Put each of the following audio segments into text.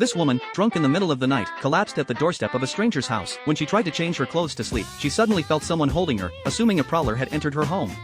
This woman, drunk in the middle of the night, collapsed at the doorstep of a stranger's house. When she tried to change her clothes to sleep, she suddenly felt someone holding her, assuming a prowler had entered her home.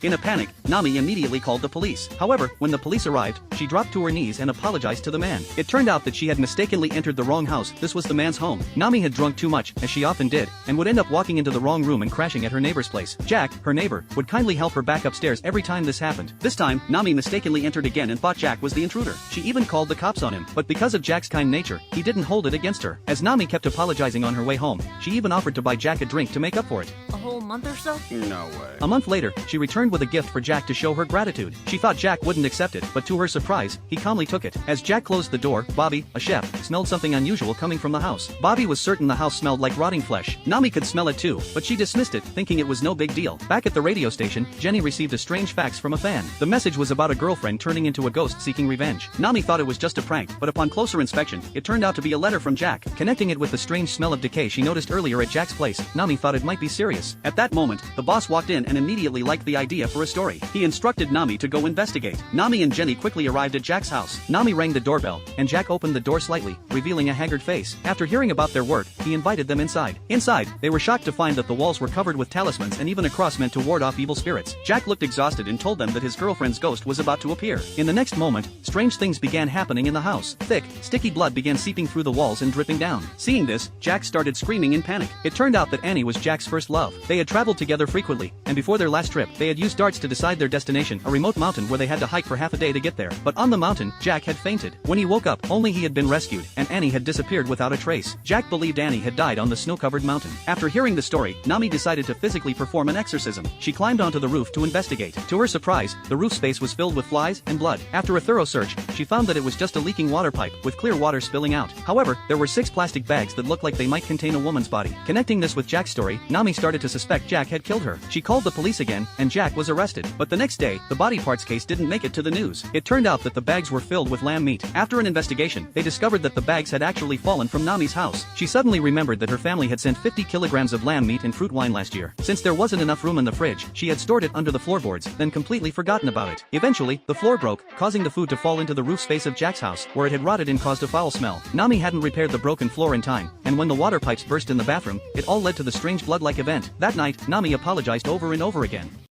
In a panic, Nami immediately called the police. However, when the police arrived, she dropped to her knees and apologized to the man. It turned out that she had mistakenly entered the wrong house. This was the man's home. Nami had drunk too much, as she often did, and would end up walking into the wrong room and crashing at her neighbor's place. Jack, her neighbor, would kindly help her back upstairs every time this happened. This time, Nami mistakenly entered again and thought Jack was the intruder. She even called the cops on him, but because of Jack's kind nature, he didn't hold it against her. As Nami kept apologizing on her way home, she even offered to buy Jack a drink to make up for it. A whole month or so? No way. A month later, she returned with a gift for Jack to show her gratitude. She thought Jack wouldn't accept it, but to her surprise, he calmly took it. As Jack closed the door, Bobby, a chef, smelled something unusual coming from the house. Bobby was certain the house smelled like rotting flesh. Nami could smell it too, but she dismissed it, thinking it was no big deal. Back at the radio station, Jenny received a strange fax from a fan. The message was about a girlfriend turning into a ghost seeking revenge. Nami thought it was just a prank, but upon closer inspection, it turned out to be a letter from Jack. Connecting it with the strange smell of decay she noticed earlier at Jack's place, Nami thought it might be serious. At that moment, the boss walked in and immediately liked the idea for a story. He instructed Nami to go investigate. Nami and Jenny quickly arrived at Jack's house. Nami rang the doorbell, and Jack opened the door slightly, revealing a haggard face. After hearing about their work, he invited them inside. Inside, they were shocked to find that the walls were covered with talismans and even a cross meant to ward off evil spirits. Jack looked exhausted and told them that his girlfriend's ghost was about to appear. In the next moment, strange things began happening in the house. Thick, sticky blood began seeping through the walls and dripping down. Seeing this, Jack started screaming in panic. It turned out that Annie was Jack's first love. They had traveled together frequently, and before their last trip, they had used darts to decide their destination, a remote mountain where they had to hike for half a day to get there. But on the mountain, Jack had fainted. When he woke up, only he had been rescued, and Annie had disappeared without a trace. Jack believed Annie had died on the snow-covered mountain. After hearing the story, Nami decided to physically perform an exorcism. She climbed onto the roof to investigate. To her surprise, the roof space was filled with flies and blood. After a thorough search, she found that it was just a leaking water pipe, with clear water spilling out. However, there were 6 plastic bags that looked like they might contain a woman's body. Connecting this with Jack's story, Nami started to suspect Jack had killed her. She called the police again, and Jack was arrested. But the next day, the body parts case didn't make it to the news. It turned out that the bags were filled with lamb meat. After an investigation, they discovered that the bags had actually fallen from Nami's house. She suddenly remembered that her family had sent 50 kilograms of lamb meat and fruit wine last year. Since there wasn't enough room in the fridge, she had stored it under the floorboards, then completely forgotten about it. Eventually, the floor broke, causing the food to fall into the roof space of Jack's house, where it had rotted and caused a foul smell. Nami hadn't repaired the broken floor in time, and when the water pipes burst in the bathroom, it all led to the strange blood-like event. That night, Nami apologized over and over again.